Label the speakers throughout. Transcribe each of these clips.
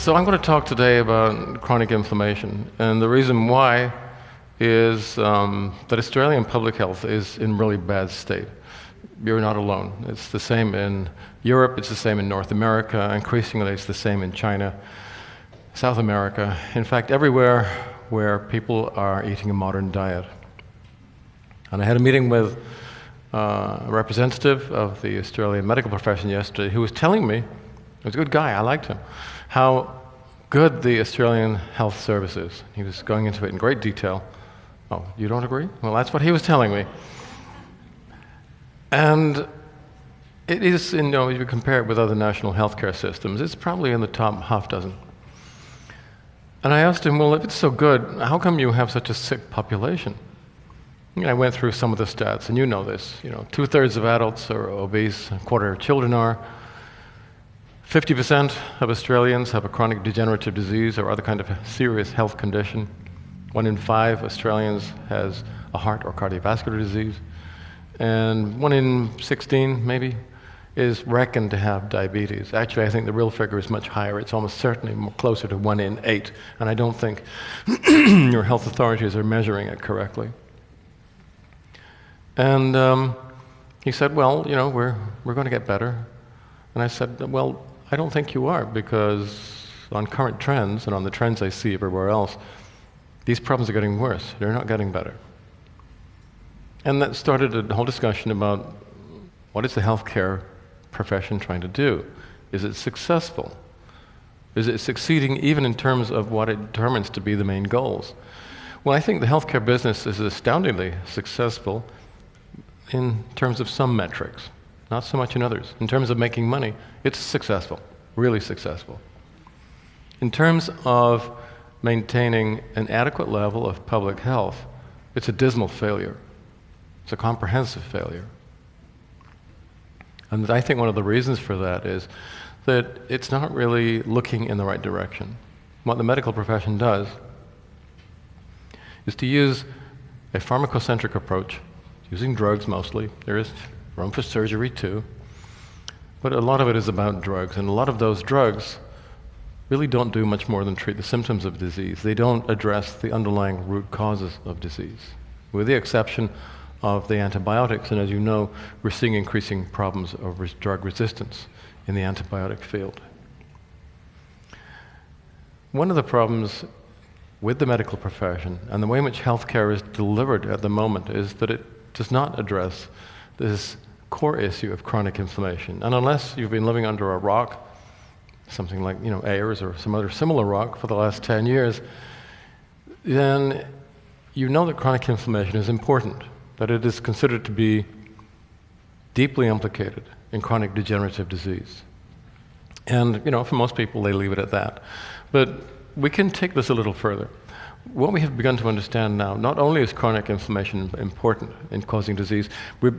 Speaker 1: So I'm going to talk today about chronic inflammation, and the reason why is that Australian public health is in really bad state. You're not alone. It's the same in Europe, it's the same in North America, increasingly it's the same in China, South America, in fact everywhere where people are eating a modern diet. And I had a meeting with a representative of the Australian medical profession yesterday who was telling me, he was a good guy, I liked him, how good the Australian health service is. He was going into it in great detail. Oh, you don't agree? Well, that's what he was telling me. And it is, if you compare it with other national healthcare systems, it's probably in the top half dozen. And I asked him, well, if it's so good, how come you have such a sick population? I went through some of the stats, and you know this. 2/3 of adults are obese, a quarter of children are. 50% of Australians have a chronic degenerative disease or other kind of serious health condition. 1 in 5 Australians has a heart or cardiovascular disease. And 1 in 16, maybe, is reckoned to have diabetes. Actually, I think the real figure is much higher. It's almost certainly closer to 1 in 8. And I don't think your health authorities are measuring it correctly. And he said, well, we're going to get better. And I said, well, I don't think you are, because on current trends and on the trends I see everywhere else, these problems are getting worse. They're not getting better. And that started a whole discussion about what is the healthcare profession trying to do? Is it successful? Is it succeeding even in terms of what it determines to be the main goals? Well, I think the healthcare business is astoundingly successful in terms of some metrics, not so much in others. In terms of making money, it's successful, really successful. In terms of maintaining an adequate level of public health, it's a dismal failure. It's a comprehensive failure. And I think one of the reasons for that is that it's not really looking in the right direction. What the medical profession does is to use a pharmacocentric approach, using drugs mostly. There is room for surgery too. But a lot of it is about drugs, and a lot of those drugs really don't do much more than treat the symptoms of disease. They don't address the underlying root causes of disease, with the exception of the antibiotics. And as you know, we're seeing increasing problems of drug resistance in the antibiotic field. One of the problems with the medical profession and the way in which healthcare is delivered at the moment is that it does not address this core issue of chronic inflammation. And unless you've been living under a rock, something like Ayers or some other similar rock for the last 10 years, then you know that chronic inflammation is important, that it is considered to be deeply implicated in chronic degenerative disease. And for most people, they leave it at that. But we can take this a little further. What we have begun to understand now, not only is chronic inflammation important in causing disease, we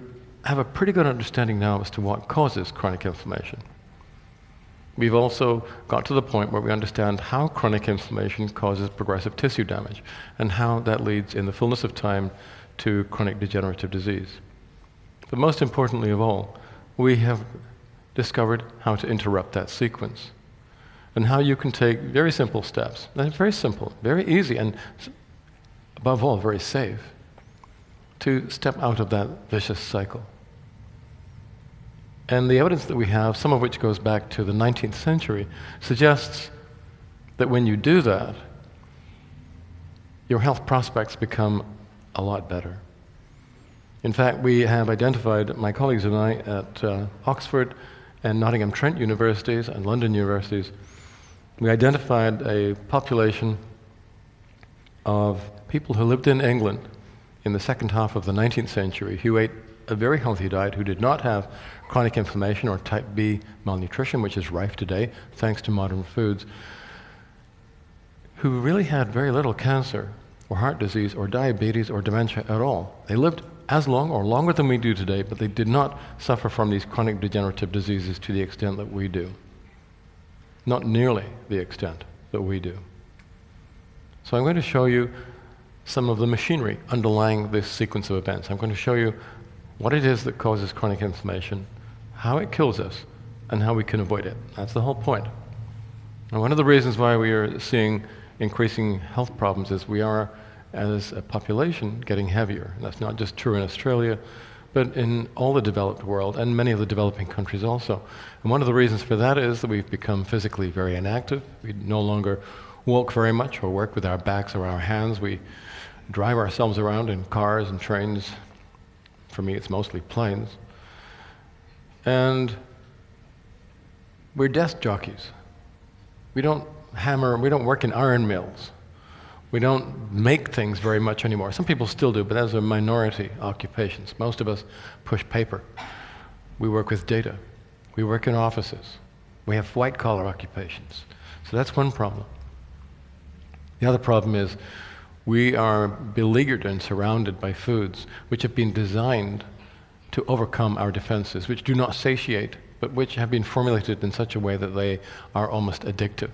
Speaker 1: have a pretty good understanding now as to what causes chronic inflammation. We've also got to the point where we understand how chronic inflammation causes progressive tissue damage and how that leads in the fullness of time to chronic degenerative disease. But most importantly of all, we have discovered how to interrupt that sequence and how you can take very simple steps. And very simple, very easy, and above all, very safe to step out of that vicious cycle. And the evidence that we have, some of which goes back to the 19th century, suggests that when you do that, your health prospects become a lot better. In fact, we have identified, my colleagues and I, at Oxford and Nottingham Trent universities and London universities, we identified a population of people who lived in England in the second half of the 19th century who ate a very healthy diet, who did not have chronic inflammation or type B malnutrition, which is rife today thanks to modern foods, who really had very little cancer or heart disease or diabetes or dementia at all. They lived as long or longer than we do today, but they did not suffer from these chronic degenerative diseases to the extent that we do. Not nearly the extent that we do. So I'm going to show you some of the machinery underlying this sequence of events. I'm going to show you what it is that causes chronic inflammation, how it kills us, and how we can avoid it. That's the whole point. And one of the reasons why we are seeing increasing health problems is we are, as a population, getting heavier. And that's not just true in Australia, but in all the developed world and many of the developing countries also. And one of the reasons for that is that we've become physically very inactive. We no longer walk very much or work with our backs or our hands. We drive ourselves around in cars and trains. For me, it's mostly planes. And we're desk jockeys. We don't hammer, we don't work in iron mills. We don't make things very much anymore. Some people still do, but those are minority occupations. Most of us push paper. We work with data. We work in offices. We have white-collar occupations. So that's one problem. The other problem is we are beleaguered and surrounded by foods which have been designed to overcome our defenses, which do not satiate, but which have been formulated in such a way that they are almost addictive.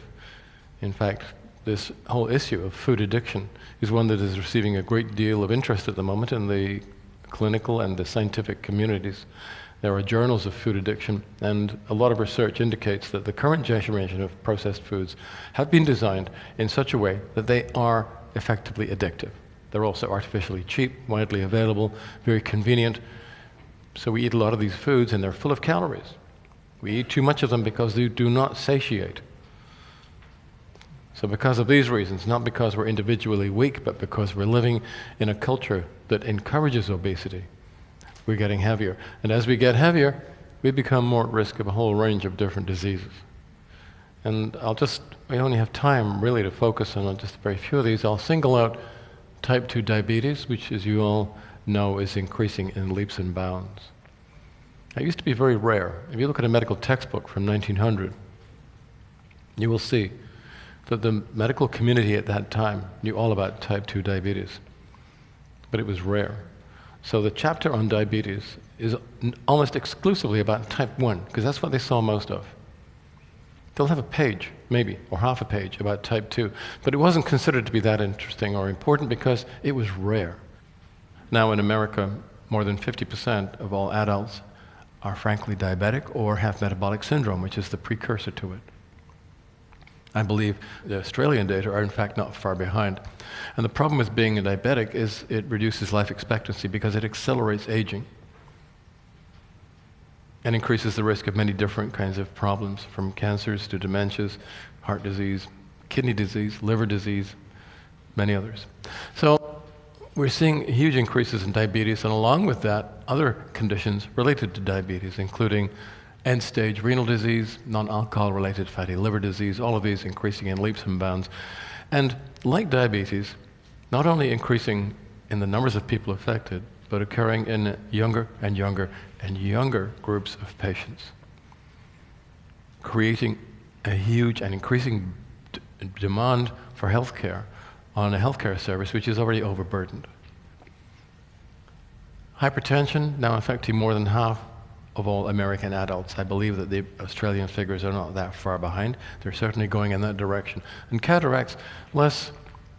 Speaker 1: In fact, this whole issue of food addiction is one that is receiving a great deal of interest at the moment in the clinical and the scientific communities. There are journals of food addiction, and a lot of research indicates that the current generation of processed foods have been designed in such a way that they are effectively addictive. They're also artificially cheap, widely available, very convenient. So we eat a lot of these foods and they're full of calories. We eat too much of them because they do not satiate. So because of these reasons, not because we're individually weak, but because we're living in a culture that encourages obesity, we're getting heavier. And as we get heavier, we become more at risk of a whole range of different diseases. And we only have time really to focus on just a very few of these. I'll single out type 2 diabetes, which, as you all know, is increasing in leaps and bounds. It used to be very rare. If you look at a medical textbook from 1900, you will see that the medical community at that time knew all about type 2 diabetes, but it was rare. So the chapter on diabetes is almost exclusively about type 1, because that's what they saw most of. They'll have a page, maybe, or half a page about type 2, but it wasn't considered to be that interesting or important because it was rare. Now in America, more than 50% of all adults are frankly diabetic or have metabolic syndrome, which is the precursor to it. I believe the Australian data are in fact not far behind. And the problem with being a diabetic is it reduces life expectancy because it accelerates aging and increases the risk of many different kinds of problems, from cancers to dementias, heart disease, kidney disease, liver disease, many others. So we're seeing huge increases in diabetes, and along with that, other conditions related to diabetes, including end-stage renal disease, non-alcohol-related fatty liver disease, all of these increasing in leaps and bounds. And like diabetes, not only increasing in the numbers of people affected, but occurring in younger and younger and younger groups of patients, creating a huge and increasing demand for healthcare on a healthcare service which is already overburdened. Hypertension now affecting more than half of all American adults. I believe that the Australian figures are not that far behind. They're certainly going in that direction. And cataracts, less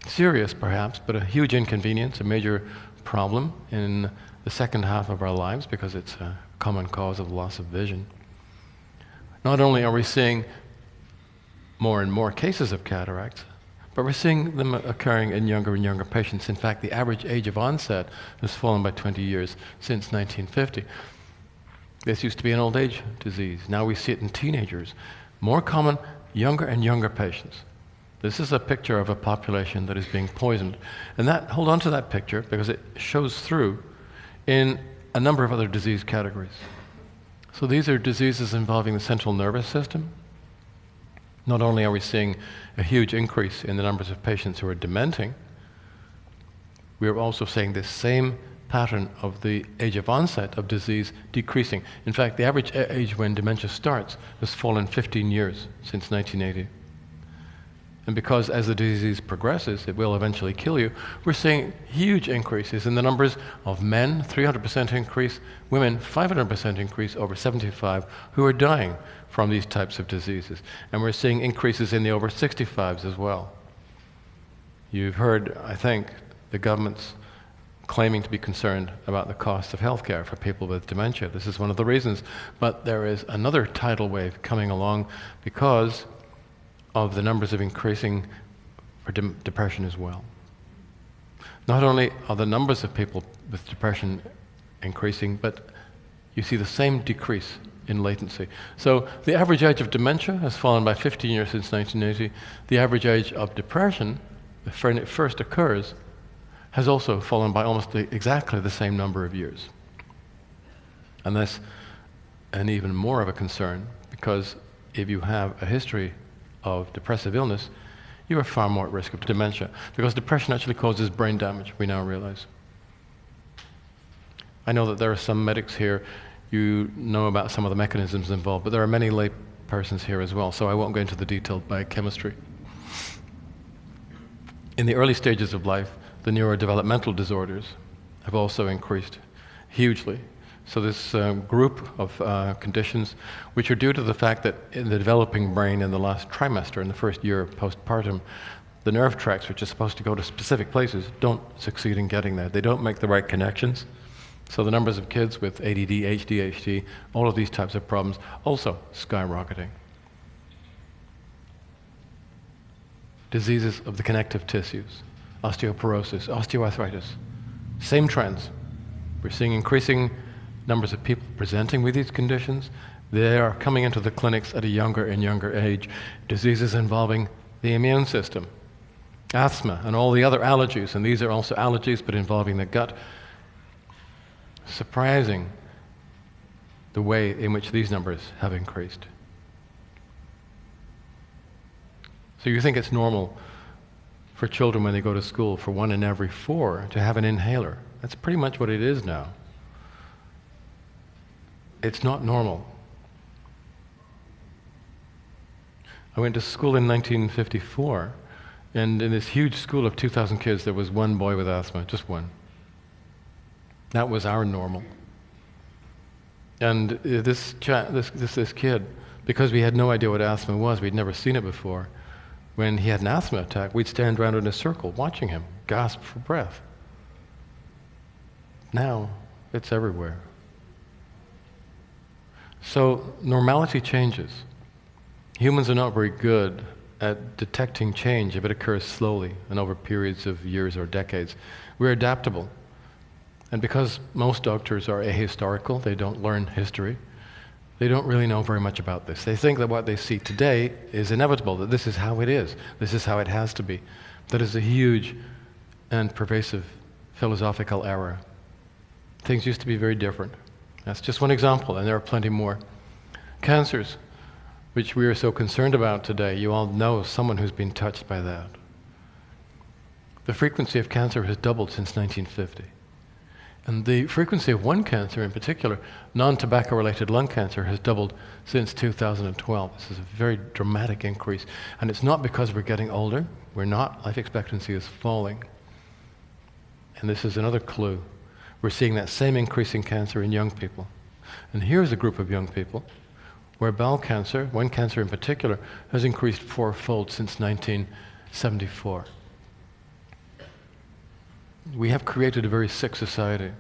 Speaker 1: serious perhaps, but a huge inconvenience, a major problem in the second half of our lives because it's a common cause of loss of vision. Not only are we seeing more and more cases of cataracts, but we're seeing them occurring in younger and younger patients. In fact, the average age of onset has fallen by 20 years since 1950. This used to be an old age disease. Now we see it in teenagers. More common, younger and younger patients. This is a picture of a population that is being poisoned. And hold on to that picture because it shows through in a number of other disease categories. So these are diseases involving the central nervous system. Not only are we seeing a huge increase in the numbers of patients who are dementing, we are also seeing this same pattern of the age of onset of disease decreasing. In fact, the average age when dementia starts has fallen 15 years since 1980. And because as the disease progresses, it will eventually kill you, we're seeing huge increases in the numbers of men, 300% increase, women, 500% increase over 75, who are dying from these types of diseases. And we're seeing increases in the over 65s as well. You've heard, I think, the government's claiming to be concerned about the cost of healthcare for people with dementia. This is one of the reasons. But there is another tidal wave coming along because of the numbers of increasing for depression as well. Not only are the numbers of people with depression increasing, but you see the same decrease in latency. So the average age of dementia has fallen by 15 years since 1980. The average age of depression, when it first occurs, has also fallen by almost exactly the same number of years. And that's an even more of a concern, because if you have a history of depressive illness, you are far more at risk of dementia, because depression actually causes brain damage, we now realize. I know that there are some medics here, you know about some of the mechanisms involved, but there are many lay persons here as well, so I won't go into the detailed biochemistry. In the early stages of life, the neurodevelopmental disorders have also increased hugely. So this group of conditions, which are due to the fact that in the developing brain in the last trimester, in the first year postpartum, the nerve tracts, which are supposed to go to specific places, don't succeed in getting there. They don't make the right connections. So the numbers of kids with ADD, ADHD, all of these types of problems also skyrocketing. Diseases of the connective tissues, osteoporosis, osteoarthritis, same trends. We're seeing increasing numbers of people presenting with these conditions. They are coming into the clinics at a younger and younger age. Diseases involving the immune system, asthma, and all the other allergies, and these are also allergies but involving the gut. Surprising the way in which these numbers have increased. So you think it's normal for children when they go to school for 1 in every 4 to have an inhaler. That's pretty much what it is now. It's not normal. I went to school in 1954, and in this huge school of 2,000 kids, there was one boy with asthma, just one. That was our normal. And this kid, because we had no idea what asthma was, we'd never seen it before, when he had an asthma attack, we'd stand around in a circle watching him gasp for breath. Now, it's everywhere. So normality changes. Humans are not very good at detecting change if it occurs slowly and over periods of years or decades. We're adaptable. And because most doctors are ahistorical, they don't learn history, they don't really know very much about this. They think that what they see today is inevitable, that this is how it is, this is how it has to be. That is a huge and pervasive philosophical error. Things used to be very different. That's just one example, and there are plenty more. Cancers, which we are so concerned about today, you all know someone who's been touched by that. The frequency of cancer has doubled since 1950. And the frequency of one cancer in particular, non-tobacco related lung cancer, has doubled since 2012. This is a very dramatic increase. And it's not because we're getting older. We're not. Life expectancy is falling. And this is another clue. We're seeing that same increase in cancer in young people. And here's a group of young people where bowel cancer, one cancer in particular, has increased 4-fold since 1974. We have created a very sick society.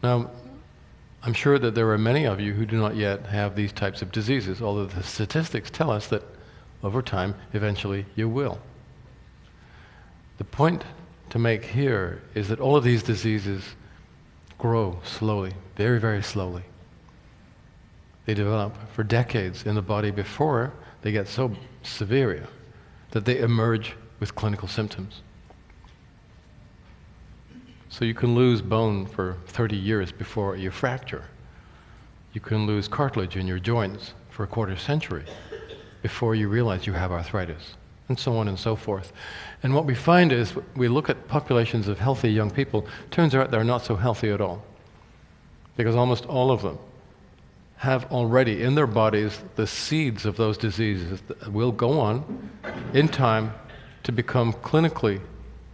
Speaker 1: Now, I'm sure that there are many of you who do not yet have these types of diseases, although the statistics tell us that over time, eventually, you will. The point to make here is that all of these diseases grow slowly, very, very slowly. They develop for decades in the body before they get so severe that they emerge with clinical symptoms. So you can lose bone for 30 years before you fracture. You can lose cartilage in your joints for a quarter century before you realize you have arthritis, and so on and so forth. And what we find is, we look at populations of healthy young people, turns out they're not so healthy at all. Because almost all of them have already in their bodies the seeds of those diseases that will go on in time to become clinically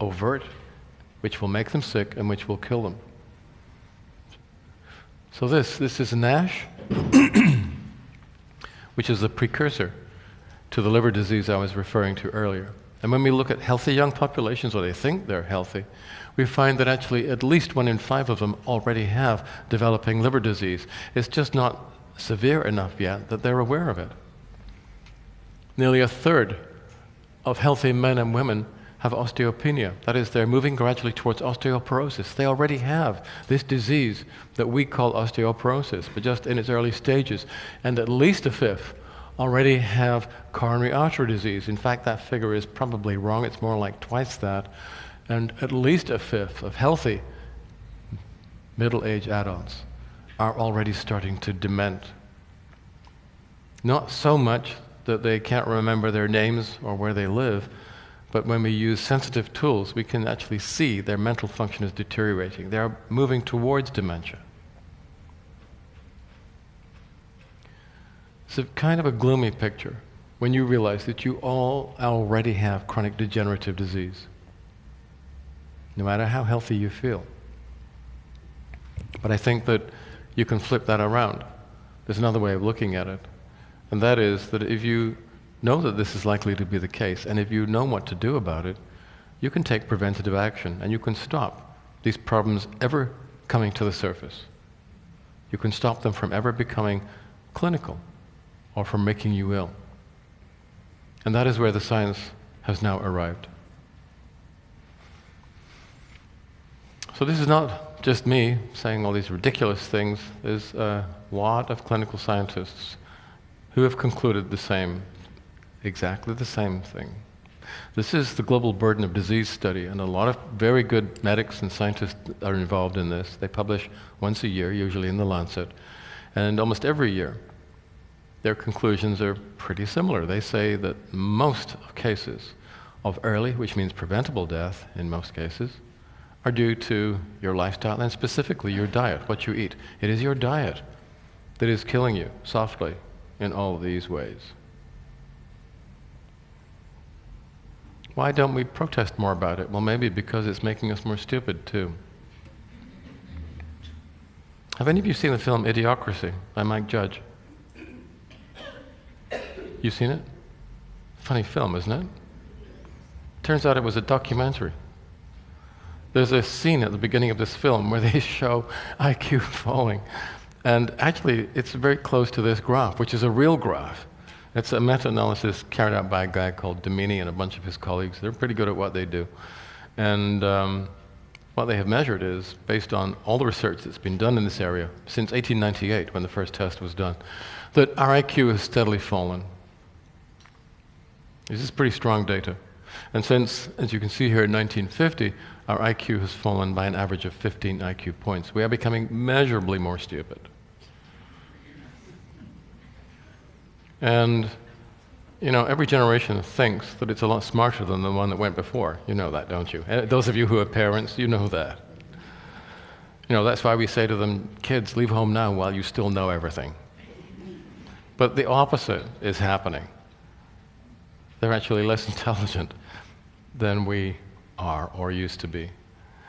Speaker 1: overt, which will make them sick and which will kill them. So this is NASH, which is the precursor to the liver disease I was referring to earlier. And when we look at healthy young populations, or they think they're healthy, we find that actually at least 1 in 5 of them already have developing liver disease. It's just not severe enough yet that they're aware of it. Nearly a third of healthy men and women have osteopenia. That is, they're moving gradually towards osteoporosis. They already have this disease that we call osteoporosis, but just in its early stages. And at least a fifth already have coronary artery disease. In fact, that figure is probably wrong. It's more like twice that. And at least a fifth of healthy middle-aged adults are already starting to dement. Not so much that they can't remember their names or where they live, but when we use sensitive tools, we can actually see their mental function is deteriorating. They are moving towards dementia. It's a kind of a gloomy picture when you realize that you all already have chronic degenerative disease, no matter how healthy you feel. But I think that you can flip that around. There's another way of looking at it, and that is that if you know that this is likely to be the case, and if you know what to do about it, you can take preventative action, and you can stop these problems ever coming to the surface. You can stop them from ever becoming clinical or from making you ill. And that is where the science has now arrived. So this is not just me saying all these ridiculous things. There's a lot of clinical scientists who have concluded the same, exactly the same thing. This is the Global Burden of Disease study, and a lot of very good medics and scientists are involved in this. They publish once a year, usually in The Lancet, and almost every year their conclusions are pretty similar. They say that most cases of early, which means preventable death in most cases, are due to your lifestyle and specifically your diet, what you eat. It is your diet that is killing you softly in all of these ways. Why don't we protest more about it? Well, maybe because it's making us more stupid too. Have any of you seen the film Idiocracy by Mike Judge? You seen it? Funny film, isn't it? Turns out it was a documentary. There's a scene at the beginning of this film where they show IQ falling. And actually, it's very close to this graph, which is a real graph. It's a meta-analysis carried out by a guy called Domini and a bunch of his colleagues. They're pretty good at what they do. And what they have measured is, based on all the research that's been done in this area since 1898, when the first test was done, that our IQ has steadily fallen. This is pretty strong data. And since, as you can see here, in 1950, our IQ has fallen by an average of 15 IQ points. We are becoming measurably more stupid. And, you know, every generation thinks that it's a lot smarter than the one that went before. You know that, don't you? Those of you who are parents, you know that. You know, that's why we say to them, kids, leave home now while you still know everything. But the opposite is happening. They're actually less intelligent than we are or used to be.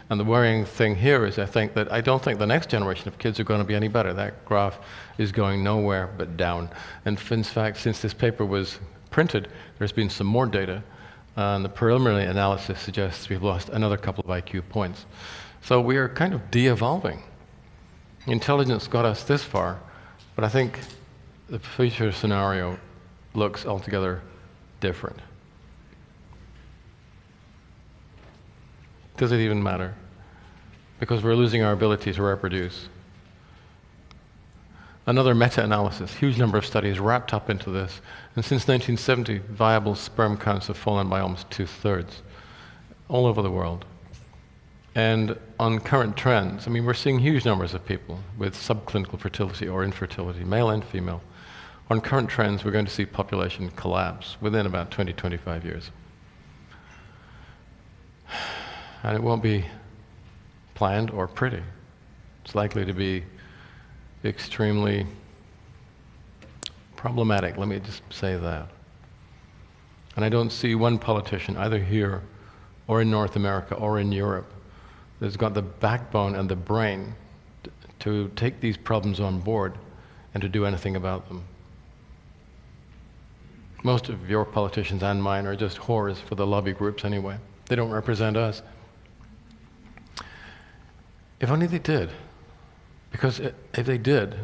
Speaker 1: And the worrying thing here is I don't think the next generation of kids are going to be any better. That graph is going nowhere but down. And in fact, since this paper was printed, there's been some more data, and the preliminary analysis suggests we've lost another couple of IQ points. So we are kind of de-evolving. Intelligence got us this far, but I think the future scenario looks altogether different. Does it even matter? Because we're losing our ability to reproduce. Another meta-analysis, huge number of studies wrapped up into this, and since 1970, viable sperm counts have fallen by almost 2/3 all over the world. And on current trends, I mean, we're seeing huge numbers of people with subclinical fertility or infertility, male and female. On current trends, we're going to see population collapse within about 20, 25 years. And it won't be planned or pretty. It's likely to be extremely problematic, let me just say that. And I don't see one politician, either here or in North America or in Europe, that's got the backbone and the brain to take these problems on board and to do anything about them. Most of your politicians and mine are just whores for the lobby groups anyway. They don't represent us. If only they did. Because if they did,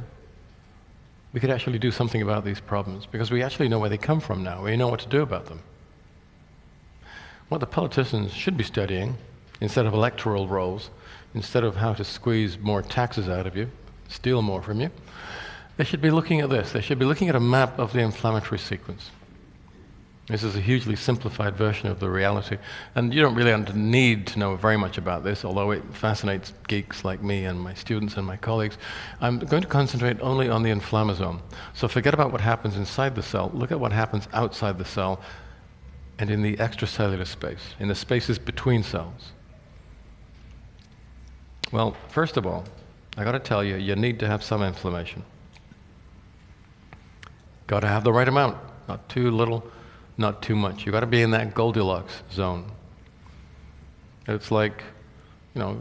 Speaker 1: we could actually do something about these problems, because we actually know where they come from now. We know what to do about them. What the politicians should be studying, instead of electoral roles, instead of how to squeeze more taxes out of you, steal more from you, they should be looking at this. They should be looking at a map of the inflammatory sequence. This is a hugely simplified version of the reality, and you don't really need to know very much about this, although it fascinates geeks like me and my students and my colleagues. I'm going to concentrate only on the inflammasome. So forget about what happens inside the cell, look at what happens outside the cell and in the extracellular space, in the spaces between cells. Well, first of all, I got to tell you, you need to have some inflammation. Got to have the right amount, not too little, not too much. You've got to be in that Goldilocks zone. It's like, you know,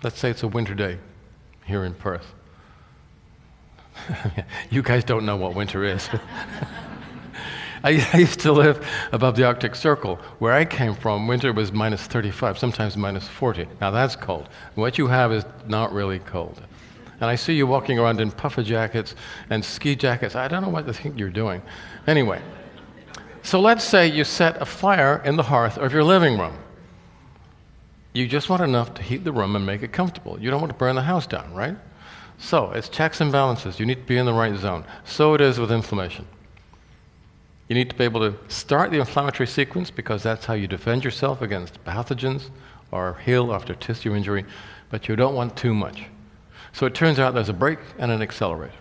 Speaker 1: let's say it's a winter day here in Perth. You guys don't know what winter is. I used to live above the Arctic Circle. Where I came from, winter was minus 35, sometimes minus 40. Now that's cold. What you have is not really cold. And I see you walking around in puffer jackets and ski jackets. I don't know what you think you're doing. Anyway, so let's say you set a fire in the hearth of your living room. You just want enough to heat the room and make it comfortable. You don't want to burn the house down, right? So it's checks and balances. You need to be in the right zone. So it is with inflammation. You need to be able to start the inflammatory sequence, because that's how you defend yourself against pathogens or heal after tissue injury, but you don't want too much. So it turns out there's a brake and an accelerator.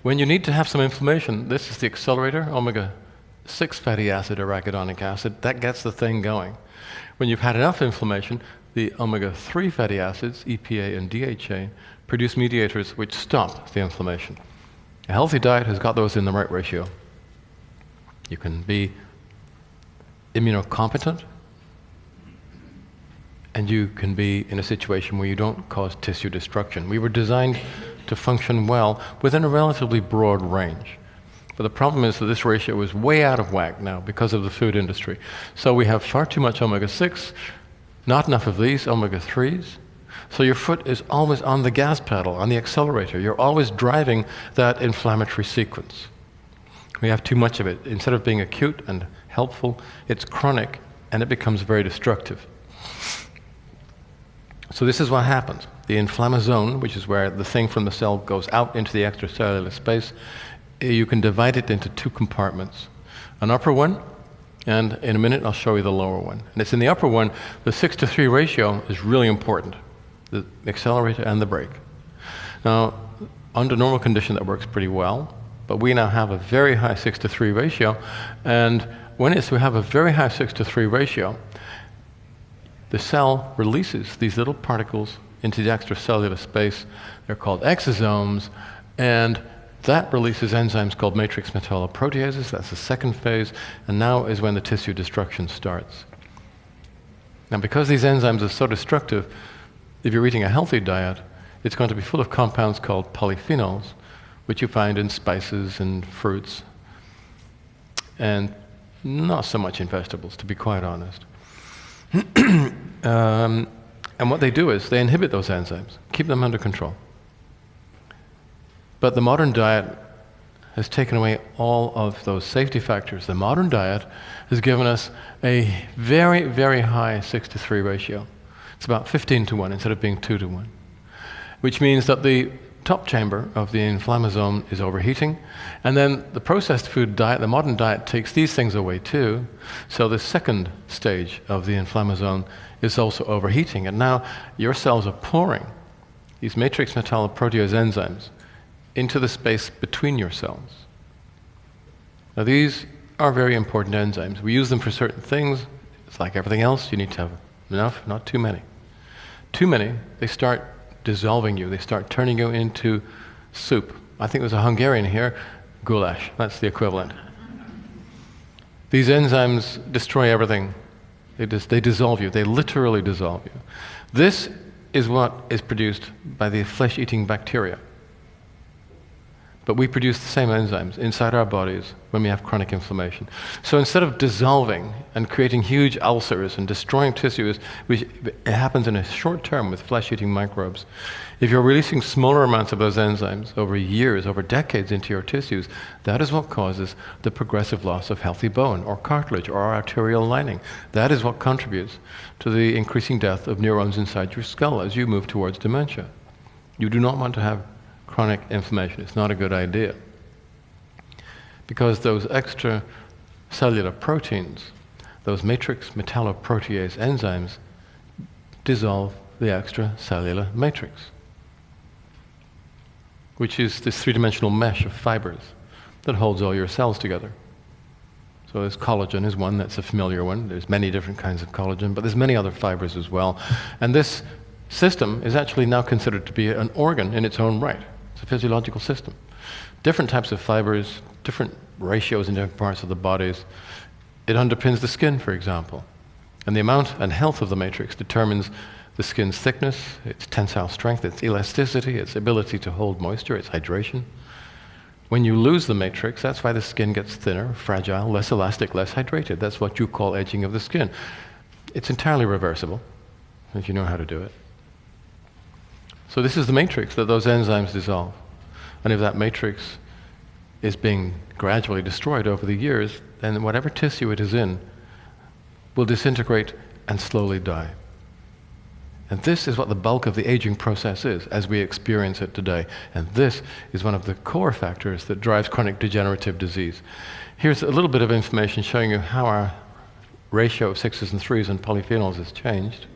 Speaker 1: When you need to have some inflammation, this is the accelerator, omega-6 fatty acid, arachidonic acid, that gets the thing going. When you've had enough inflammation, the omega-3 fatty acids, EPA and DHA, produce mediators which stop the inflammation. A healthy diet has got those in the right ratio. You can be immunocompetent, and you can be in a situation where you don't cause tissue destruction. We were designed to function well within a relatively broad range. But the problem is that this ratio is way out of whack now because of the food industry. So we have far too much omega-6, not enough of these omega-3s. So your foot is always on the gas pedal, on the accelerator. You're always driving that inflammatory sequence. We have too much of it. Instead of being acute and helpful, it's chronic, and it becomes very destructive. So this is what happens. The inflammasome, which is where the thing from the cell goes out into the extracellular space, you can divide it into two compartments. An upper one, and in a minute I'll show you the lower one. And it's in the upper one, the 6:3 ratio is really important, the accelerator and the brake. Now, under normal condition that works pretty well, but we now have a very high 6:3 ratio, and when we have a very high 6:3 ratio, the cell releases these little particles into the extracellular space. They're called exosomes, and that releases enzymes called matrix metalloproteases. That's the second phase, and now is when the tissue destruction starts. Now, because these enzymes are so destructive, if you're eating a healthy diet, it's going to be full of compounds called polyphenols, which you find in spices and fruits, and not so much in vegetables, to be quite honest. And what they do is they inhibit those enzymes, keep them under control. But the modern diet has taken away all of those safety factors. The modern diet has given us a very, very high 6:3 ratio. It's about 15:1 instead of being 2:1, which means that the top chamber of the inflammasome is overheating, and then the processed food diet, the modern diet, takes these things away too. So the second stage of the inflammasome is also overheating, and now your cells are pouring these matrix metalloprotease enzymes into the space between your cells. Now these are very important enzymes. We use them for certain things. It's like everything else, you need to have enough, not too many. Too many, they start dissolving you. They start turning you into soup. I think there's a Hungarian here, goulash. That's the equivalent. These enzymes destroy everything. They dissolve you. They literally dissolve you. This is what is produced by the flesh-eating bacteria. but we produce the same enzymes inside our bodies when we have chronic inflammation. So instead of dissolving and creating huge ulcers and destroying tissues, which it happens in a short term with flesh-eating microbes, if you're releasing smaller amounts of those enzymes over years, over decades into your tissues, that is what causes the progressive loss of healthy bone or cartilage or arterial lining. That is what contributes to the increasing death of neurons inside your skull as you move towards dementia. You do not want to have chronic inflammation. It's not a good idea. Because those extracellular proteins, those matrix metalloprotease enzymes, dissolve the extracellular matrix, which is this three-dimensional mesh of fibers that holds all your cells together. So there's collagen is one, that's a familiar one. There's many different kinds of collagen, but there's many other fibers as well. And this system is actually now considered to be an organ in its own right. It's a physiological system. Different types of fibers, different ratios in different parts of the bodies. It underpins the skin, for example. And the amount and health of the matrix determines the skin's thickness, its tensile strength, its elasticity, its ability to hold moisture, its hydration. When you lose the matrix, that's why the skin gets thinner, fragile, less elastic, less hydrated. That's what you call aging of the skin. It's entirely reversible, if you know how to do it. So this is the matrix that those enzymes dissolve. And if that matrix is being gradually destroyed over the years, then whatever tissue it is in will disintegrate and slowly die. And this is what the bulk of the aging process is, as we experience it today. And this is one of the core factors that drives chronic degenerative disease. Here's a little bit of information showing you how our ratio of 6s and 3s and polyphenols has changed.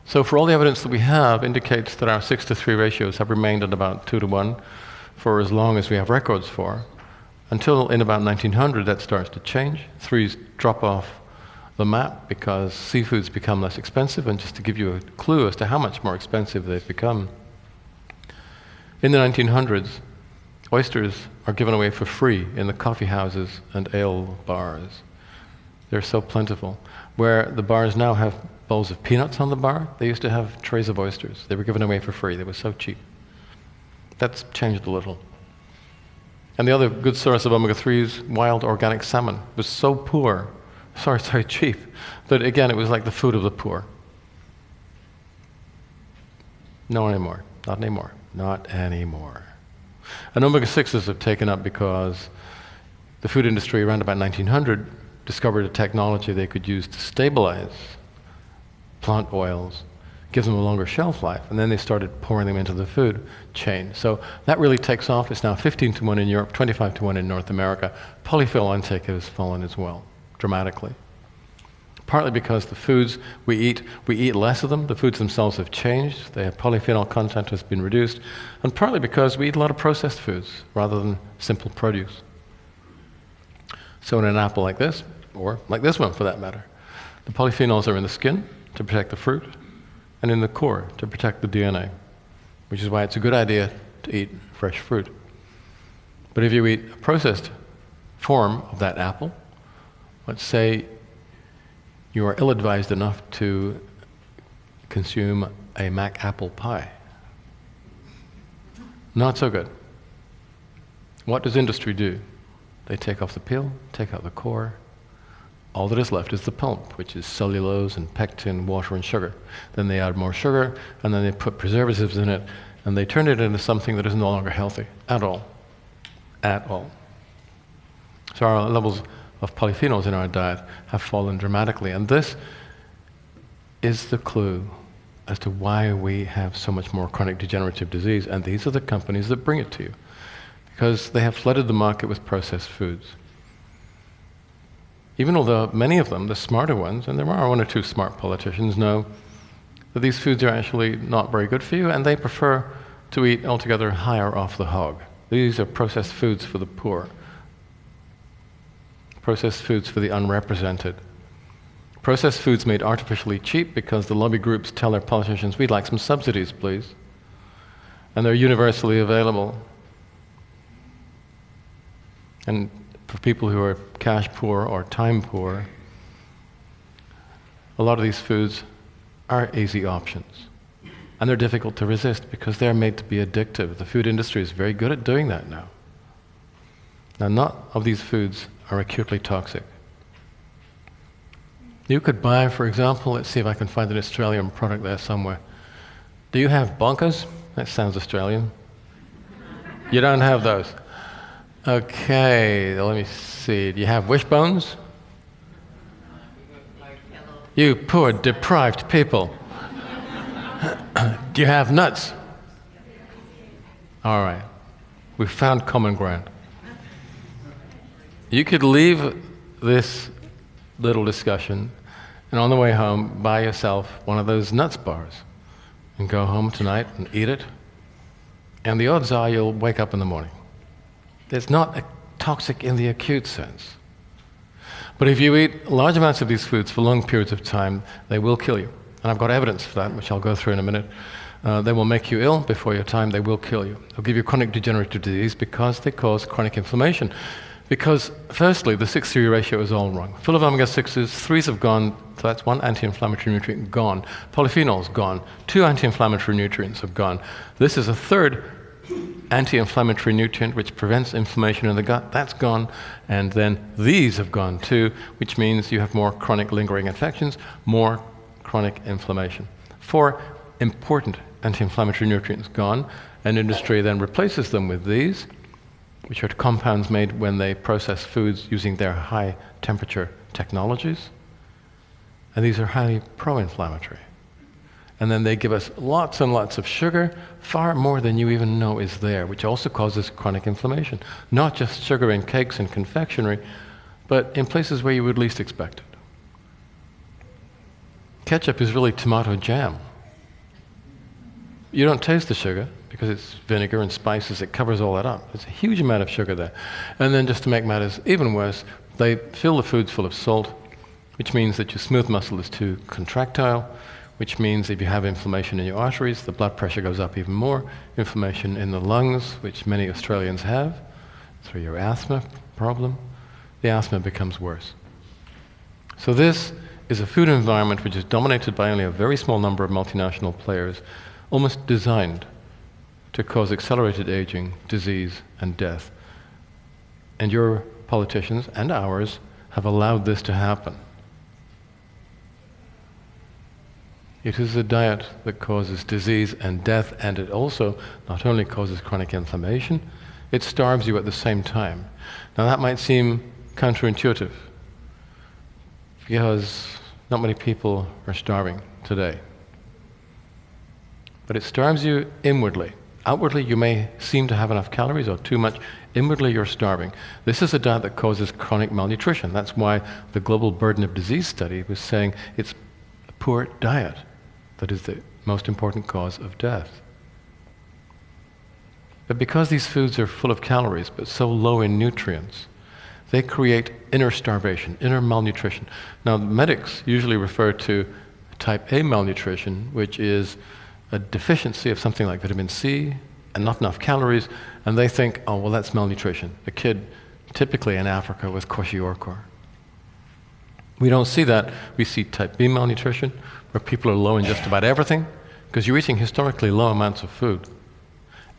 Speaker 1: So for all the evidence that we have indicates that our 6-to-3 ratios have remained at about 2-to-1 for as long as we have records for, until in about 1900 that starts to change. 3s drop off the map because seafoods become less expensive, and just to give you a clue as to how much more expensive they've become. In the 1900s, oysters are given away for free in the coffee houses and ale bars. They're so plentiful. Where the bars now have bowls of peanuts on the bar, they used to have trays of oysters. They were given away for free. They were so cheap. That's changed a little. And the other good source of omega-3s, wild organic salmon, was so poor, so cheap, that again, it was like the food of the poor. No anymore. Not anymore. Not anymore. And omega-6s have taken up because the food industry around about 1900 discovered a technology they could use to stabilize plant oils, give them a longer shelf life, and then they started pouring them into the food chain. So that really takes off. It's now 15-to-1 in Europe, 25-to-1 in North America. Polyphenol intake has fallen as well, dramatically. Partly because the foods we eat less of them. The foods themselves have changed. Their polyphenol content has been reduced. And partly because we eat a lot of processed foods rather than simple produce. So in an apple like this, or like this one for that matter, the polyphenols are in the skin to protect the fruit, and in the core to protect the DNA, which is why it's a good idea to eat fresh fruit. But if you eat a processed form of that apple, let's say you are ill-advised enough to consume a Mac apple pie. Not so good. What does industry do? They take off the peel, take out the core. All that is left is the pulp, which is cellulose and pectin, water and sugar. Then they add more sugar, and then they put preservatives in it, and they turn it into something that is no longer healthy at all. At all. So our levels of polyphenols in our diet have fallen dramatically, and this is the clue as to why we have so much more chronic degenerative disease, and these are the companies that bring it to you, because they have flooded the market with processed foods. Even although many of them, the smarter ones, and there are one or two smart politicians, know that these foods are actually not very good for you, and they prefer to eat altogether higher off the hog. These are processed foods for the poor. Processed foods for the unrepresented. Processed foods made artificially cheap because the lobby groups tell their politicians, we'd like some subsidies, please. And they're universally available. And for people who are cash poor or time poor, a lot of these foods are easy options. And they're difficult to resist because they're made to be addictive. The food industry is very good at doing that now. Now, none of these foods are acutely toxic. You could buy, for example, let's see if I can find an Australian product there somewhere. Do you have bonkers? That sounds Australian. You don't have those. Okay, let me see. Do you have wishbones? You poor, deprived people. Do you have nuts? All right. We've found common ground. You could leave this little discussion and on the way home buy yourself one of those nuts bars and go home tonight and eat it. And the odds are you'll wake up in the morning. It's not toxic in the acute sense. But if you eat large amounts of these foods for long periods of time, they will kill you. And I've got evidence for that, which I'll go through in a minute. They will make you ill before your time. They will kill you. They'll give you chronic degenerative disease because they cause chronic inflammation. Because, firstly, the 6-3 ratio is all wrong. Full of omega-6s, 3s have gone, so that's one anti-inflammatory nutrient gone. Polyphenols gone. 2 anti-inflammatory nutrients have gone. This is a third anti-inflammatory nutrient which prevents inflammation in the gut. That's gone. And then these have gone too, which means you have more chronic lingering infections, more chronic inflammation. 4 important anti-inflammatory nutrients gone, and industry then replaces them with these, which are compounds made when they process foods using their high temperature technologies. And these are highly pro-inflammatory. And then they give us lots and lots of sugar, far more than you even know is there, which also causes chronic inflammation. Not just sugar in cakes and confectionery, but in places where you would least expect it. Ketchup is really tomato jam. You don't taste the sugar because it's vinegar and spices. It covers all that up. There's a huge amount of sugar there. And then just to make matters even worse, they fill the foods full of salt, which means that your smooth muscle is too contractile, which means if you have inflammation in your arteries, the blood pressure goes up even more. Inflammation in the lungs, which many Australians have, through your asthma problem, the asthma becomes worse. So this is a food environment which is dominated by only a very small number of multinational players, almost designed to cause accelerated aging, disease, and death. And your politicians and ours have allowed this to happen. It is a diet that causes disease and death, and it also not only causes chronic inflammation, it starves you at the same time. Now that might seem counterintuitive, because not many people are starving today. But it starves you inwardly. Outwardly, you may seem to have enough calories or too much. Inwardly, you're starving. This is a diet that causes chronic malnutrition. That's why the Global Burden of Disease study was saying it's a poor diet that is the most important cause of death. But because these foods are full of calories but so low in nutrients, they create inner starvation, inner malnutrition. Now, medics usually refer to type A malnutrition, which is a deficiency of something like vitamin C and not enough calories, and they think, oh, well, that's malnutrition. A kid, typically in Africa, with kwashiorkor. We don't see that. We see type B malnutrition, where people are low in just about everything, because you're eating historically low amounts of food.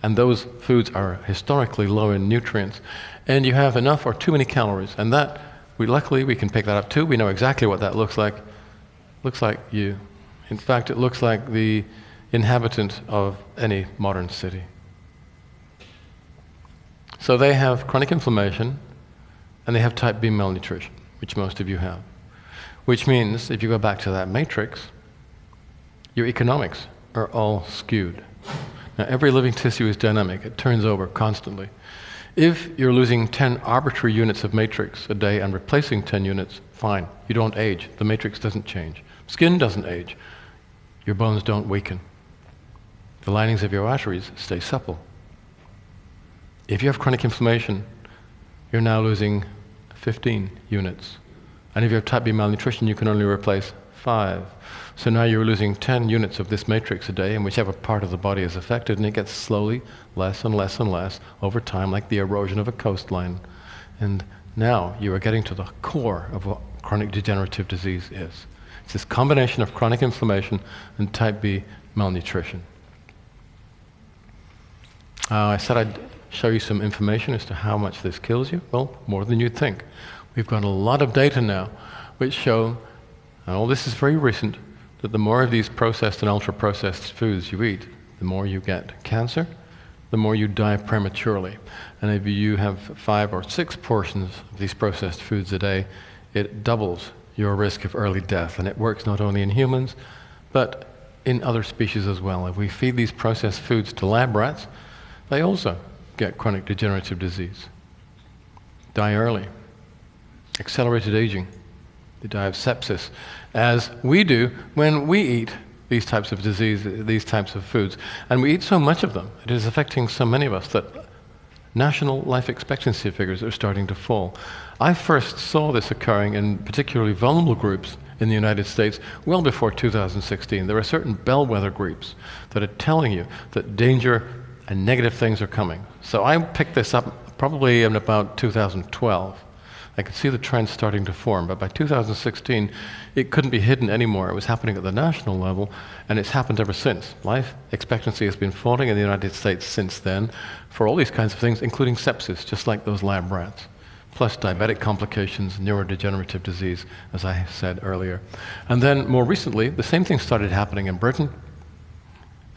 Speaker 1: And those foods are historically low in nutrients. And you have enough or too many calories. And that, luckily, we can pick that up too. We know exactly what that looks like. Looks like you. In fact, it looks like the inhabitant of any modern city. So they have chronic inflammation, and they have type B malnutrition, which most of you have. Which means, if you go back to that matrix, your economics are all skewed. Now, every living tissue is dynamic. It turns over constantly. If you're losing 10 arbitrary units of matrix a day and replacing 10 units, fine. You don't age. The matrix doesn't change. Skin doesn't age. Your bones don't weaken. The linings of your arteries stay supple. If you have chronic inflammation, you're now losing 15 units. And if you have type B malnutrition, you can only replace 5. So now you're losing 10 units of this matrix a day in whichever part of the body is affected, and it gets slowly less and less and less over time, like the erosion of a coastline. And now you are getting to the core of what chronic degenerative disease is. It's this combination of chronic inflammation and type B malnutrition. I said I'd show you some information as to how much this kills you. Well, more than you'd think. We've got a lot of data now which show, and all this is very recent, that the more of these processed and ultra-processed foods you eat, the more you get cancer, the more you die prematurely. And if you have 5 or 6 portions of these processed foods a day, it doubles your risk of early death. And it works not only in humans, but in other species as well. If we feed these processed foods to lab rats, they also get chronic degenerative disease, die early, accelerated aging, they die of sepsis, as we do when we eat these types of disease, these types of foods. And we eat so much of them, it is affecting so many of us that national life expectancy figures are starting to fall. I first saw this occurring in particularly vulnerable groups in the United States well before 2016. There are certain bellwether groups that are telling you that danger and negative things are coming. So I picked this up probably in about 2012. I could see the trend starting to form, but by 2016, it couldn't be hidden anymore. It was happening at the national level, and it's happened ever since. Life expectancy has been falling in the United States since then for all these kinds of things, including sepsis, just like those lab rats, plus diabetic complications, neurodegenerative disease, as I said earlier. And then more recently, the same thing started happening in Britain,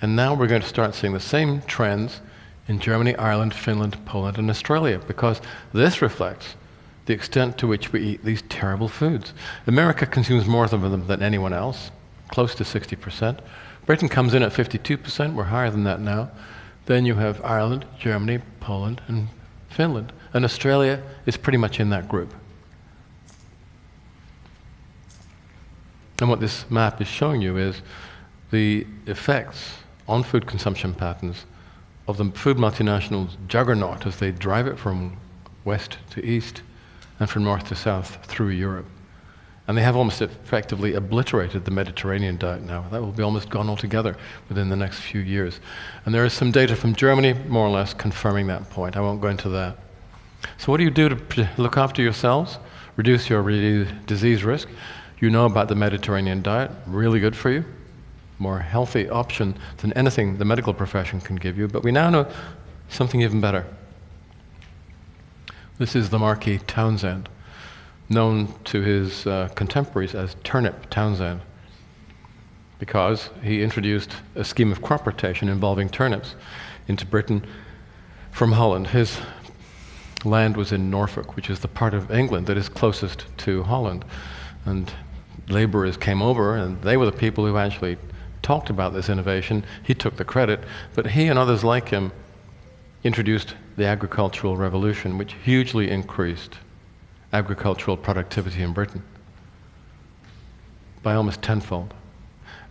Speaker 1: and now we're going to start seeing the same trends in Germany, Ireland, Finland, Poland, and Australia, because this reflects the extent to which we eat these terrible foods. America consumes more of them than anyone else, close to 60%. Britain comes in at 52%, we're higher than that now. Then you have Ireland, Germany, Poland, and Finland. And Australia is pretty much in that group. And what this map is showing you is the effects on food consumption patterns of the food multinationals' juggernaut as they drive it from west to east and from north to south through Europe. And they have almost effectively obliterated the Mediterranean diet now. That will be almost gone altogether within the next few years. And there is some data from Germany, more or less, confirming that point. I won't go into that. So what do you do to look after yourselves, reduce your disease risk? You know about the Mediterranean diet, really good for you. More healthy option than anything the medical profession can give you. But we now know something even better. This is the Marquis Townsend, known to his contemporaries as Turnip Townsend, because he introduced a scheme of crop rotation involving turnips into Britain from Holland. His land was in Norfolk, which is the part of England that is closest to Holland. And laborers came over, and they were the people who actually talked about this innovation. He took the credit, but he and others like him introduced the agricultural revolution, which hugely increased agricultural productivity in Britain by almost tenfold.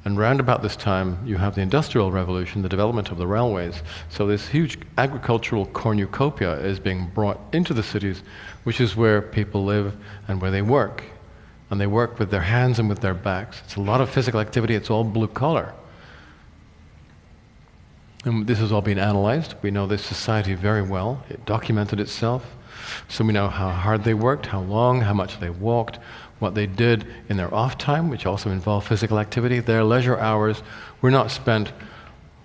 Speaker 1: And round about this time, you have the Industrial Revolution, the development of the railways. So this huge agricultural cornucopia is being brought into the cities, which is where people live and where they work. And they work with their hands and with their backs. It's a lot of physical activity. It's all blue collar. And this has all been analyzed. We know this society very well. It documented itself. So we know how hard they worked, how long, how much they walked, what they did in their off time, which also involved physical activity. Their leisure hours were not spent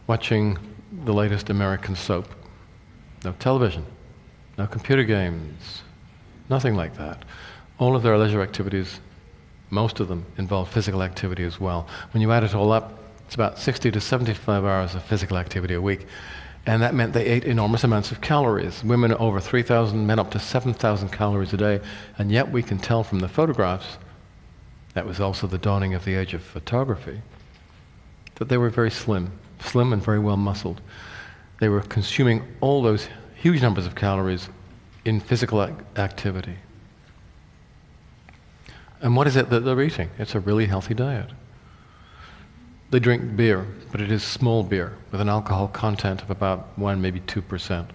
Speaker 1: watching the latest American soap. No television, no computer games, nothing like that. All of their leisure activities, most of them, involve physical activity as well. When you add it all up, it's about 60 to 75 hours of physical activity a week. And that meant they ate enormous amounts of calories. Women over 3,000, men up to 7,000 calories a day. And yet we can tell from the photographs, that was also the dawning of the age of photography, that they were very slim and very well muscled. They were consuming all those huge numbers of calories in physical activity. And what is it that they're eating? It's a really healthy diet. They drink beer, but it is small beer with an alcohol content of about 1, maybe 2%.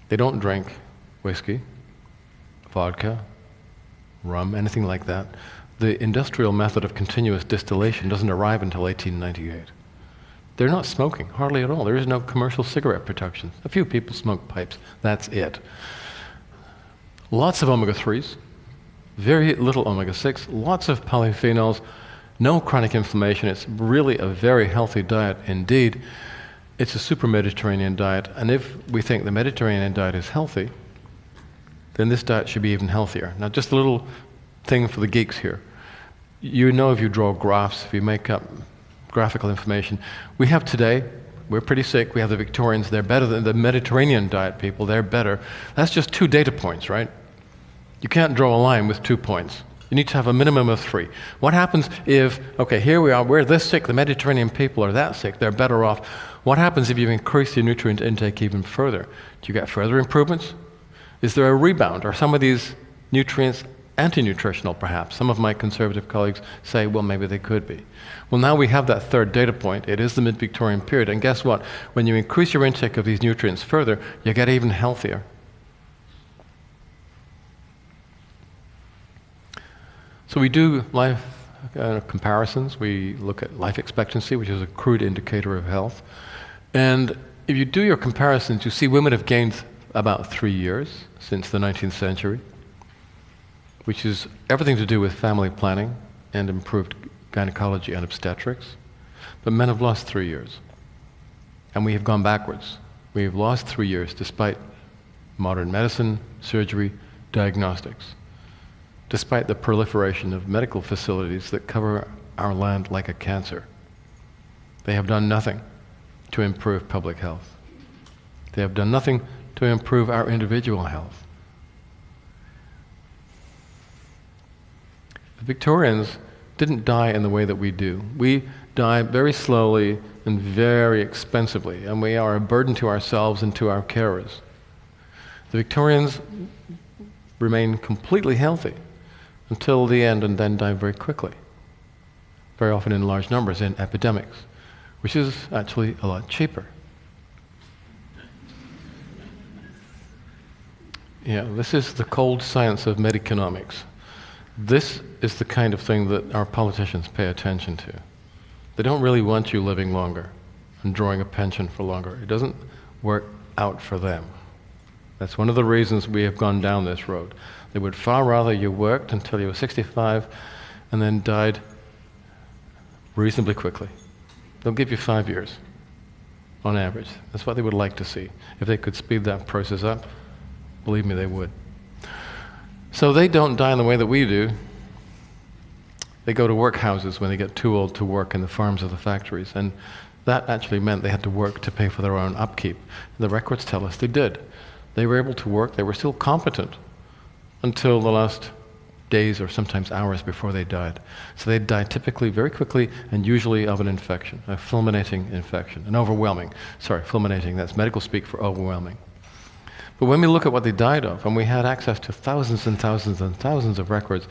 Speaker 1: They don't drink whiskey, vodka, rum, anything like that. The industrial method of continuous distillation doesn't arrive until 1898. They're not smoking, hardly at all. There is no commercial cigarette production. A few people smoke pipes, that's it. Lots of omega-3s, very little omega-6, lots of polyphenols, no chronic inflammation. It's really a very healthy diet indeed. it's a super Mediterranean diet, and if we think the Mediterranean diet is healthy, then this diet should be even healthier. Now, just a little thing for the geeks here. You know, if you draw graphs, if you make up graphical information, we have today, we're pretty sick, we have the Victorians, they're better than the Mediterranean diet people, they're better. That's just 2 data points, right? You can't draw a line with 2 points. You need to have a minimum of 3. What happens if, okay, here we are, we're this sick, the Mediterranean people are that sick, they're better off. What happens if you increase your nutrient intake even further? Do you get further improvements? Is there a rebound? Are some of these nutrients anti-nutritional, perhaps? Some of my conservative colleagues say, well, maybe they could be. Well, now we have that 3rd data point. It is the mid-Victorian period. And guess what? When you increase your intake of these nutrients further, you get even healthier. So we do life comparisons. We look at life expectancy, which is a crude indicator of health. And if you do your comparisons, you see women have gained about 3 years since the 19th century, which is everything to do with family planning and improved gynecology and obstetrics. But men have lost 3 years. And we have gone backwards. We have lost 3 years despite modern medicine, surgery, diagnostics, despite the proliferation of medical facilities that cover our land like a cancer. They have done nothing to improve public health. They have done nothing to improve our individual health. The Victorians didn't die in the way that we do. We die very slowly and very expensively, and we are a burden to ourselves and to our carers. The Victorians remain completely healthy until the end and then die very quickly, very often in large numbers in epidemics, which is actually a lot cheaper. Yeah, this is the cold science of mediconomics. This is the kind of thing that our politicians pay attention to. They don't really want you living longer and drawing a pension for longer. It doesn't work out for them. That's one of the reasons we have gone down this road. They would far rather you worked until you were 65 and then died reasonably quickly. They'll give you 5 years on average. That's what they would like to see. If they could speed that process up, believe me, they would. So they don't die in the way that we do. They go to workhouses when they get too old to work in the farms or the factories. And that actually meant they had to work to pay for their own upkeep. The records tell us they did. They were able to work. They were still competent until the last days or sometimes hours before they died. So they died typically very quickly and usually of an infection, a fulminating infection, an overwhelming. Sorry, fulminating, that's medical speak for overwhelming. But when we look at what they died of, and we had access to thousands and thousands and thousands of records,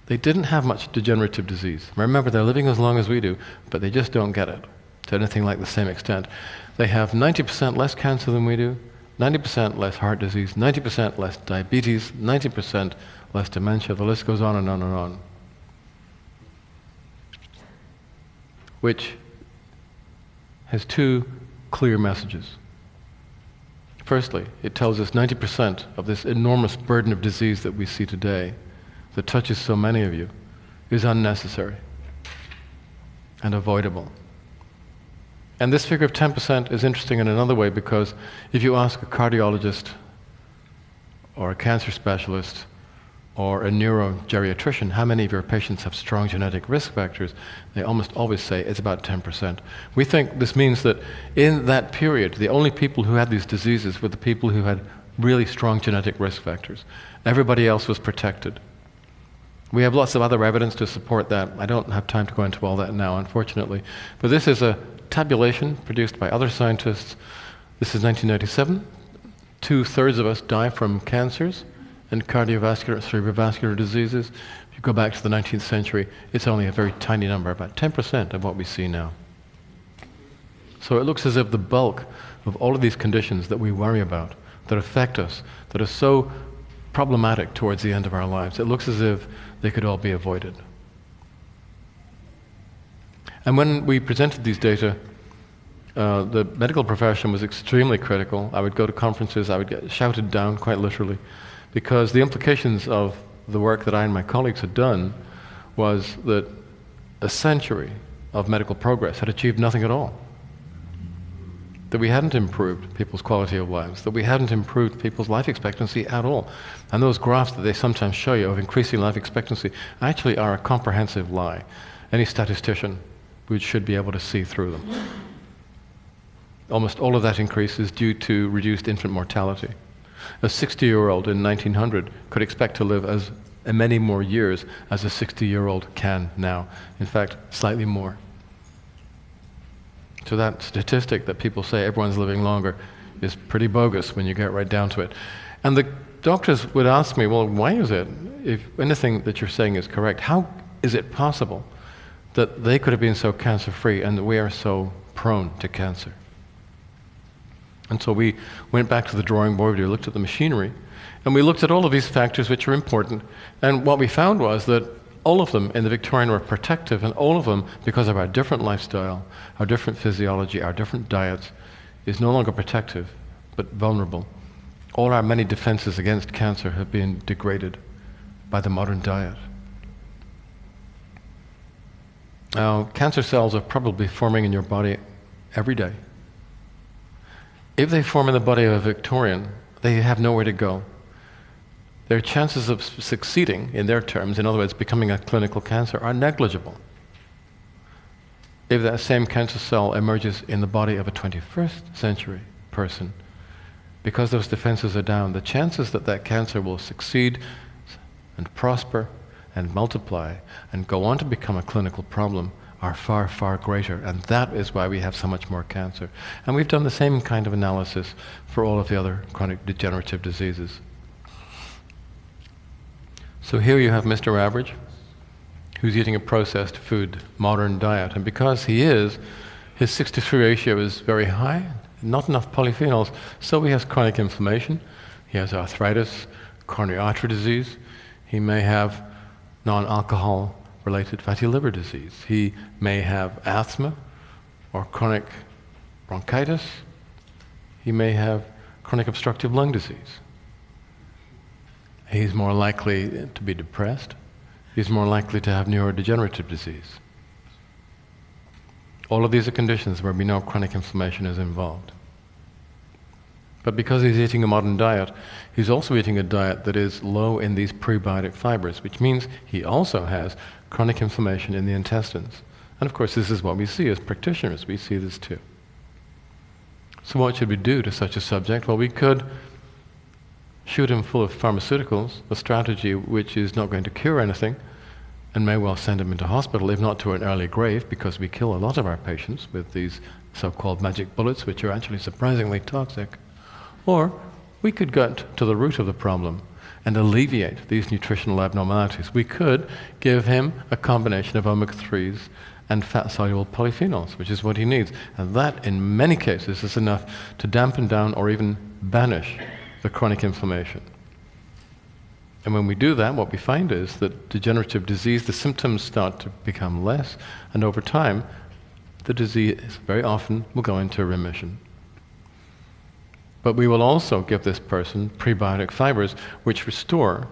Speaker 1: they didn't have much degenerative disease. Remember, they're living as long as we do, but they just don't get it to anything like the same extent. They have 90% less cancer than we do, 90% less heart disease, 90% less diabetes, 90% less dementia. The list goes on and on and on. Which has 2 clear messages. Firstly, it tells us 90% of this enormous burden of disease that we see today, that touches so many of you, is unnecessary and avoidable. And this figure of 10% is interesting in another way, because if you ask a cardiologist or a cancer specialist or a neurogeriatrician how many of your patients have strong genetic risk factors, they almost always say it's about 10%. We think this means that in that period, the only people who had these diseases were the people who had really strong genetic risk factors. Everybody else was protected. We have lots of other evidence to support that. I don't have time to go into all that now, unfortunately. But this is a tabulation produced by other scientists. This is 1997. 2/3 of us die from cancers and cardiovascular, cerebrovascular diseases. If you go back to the 19th century, it's only a very tiny number, about 10% of what we see now. So it looks as if the bulk of all of these conditions that we worry about, that affect us, that are so problematic towards the end of our lives, it looks as if they could all be avoided. And when we presented these data, the medical profession was extremely critical. I would go to conferences, I would get shouted down, quite literally, because the implications of the work that I and my colleagues had done was that a century of medical progress had achieved nothing at all. that we hadn't improved people's quality of lives, that we hadn't improved people's life expectancy at all. And those graphs that they sometimes show you of increasing life expectancy actually are a comprehensive lie. Any statistician should be able to see through them. Almost all of that increase is due to reduced infant mortality. A 60-year-old in 1900 could expect to live as many more years as a 60-year-old can now. In fact, slightly more. So that statistic that people say everyone's living longer is pretty bogus when you get right down to it. And the doctors would ask me, well, why is it, if anything that you're saying is correct, how is it possible that they could have been so cancer-free and that we are so prone to cancer? And so we went back to the drawing board, we looked at the machinery, and we looked at all of these factors which are important. And what we found was that all of them in the Victorian were protective, and all of them, because of our different lifestyle, our different physiology, our different diets, is no longer protective, but vulnerable. All our many defenses against cancer have been degraded by the modern diet. Now, cancer cells are probably forming in your body every day. If they form in the body of a Victorian, they have nowhere to go. Their chances of succeeding, in their terms, in other words, becoming a clinical cancer, are negligible. If that same cancer cell emerges in the body of a 21st century person, because those defenses are down, the chances that that cancer will succeed and prosper and multiply and go on to become a clinical problem are far, far greater, and that is why we have so much more cancer. And we've done the same kind of analysis for all of the other chronic degenerative diseases. So here you have Mr. Average, who's eating a processed food, modern diet, and because he is, his 6-to-3 ratio is very high, not enough polyphenols, so he has chronic inflammation, he has arthritis, coronary artery disease, he may have non-alcohol related fatty liver disease. He may have asthma or chronic bronchitis. He may have chronic obstructive lung disease. He's more likely to be depressed. He's more likely to have neurodegenerative disease. All of these are conditions where we know chronic inflammation is involved. But because he's eating a modern diet, he's also eating a diet that is low in these prebiotic fibers, which means he also has chronic inflammation in the intestines. And of course, this is what we see as practitioners. We see this too. So what should we do to such a subject? Well, we could shoot him full of pharmaceuticals, a strategy which is not going to cure anything, and may well send him into hospital, if not to an early grave, because we kill a lot of our patients with these so-called magic bullets, which are actually surprisingly toxic. Or we could get to the root of the problem and alleviate these nutritional abnormalities. We could give him a combination of omega-3s and fat-soluble polyphenols, which is what he needs. And that, in many cases, is enough to dampen down or even banish the chronic inflammation. And when we do that, what we find is that degenerative disease, the symptoms start to become less, and over time, the disease very often will go into remission. But we will also give this person prebiotic fibers which restore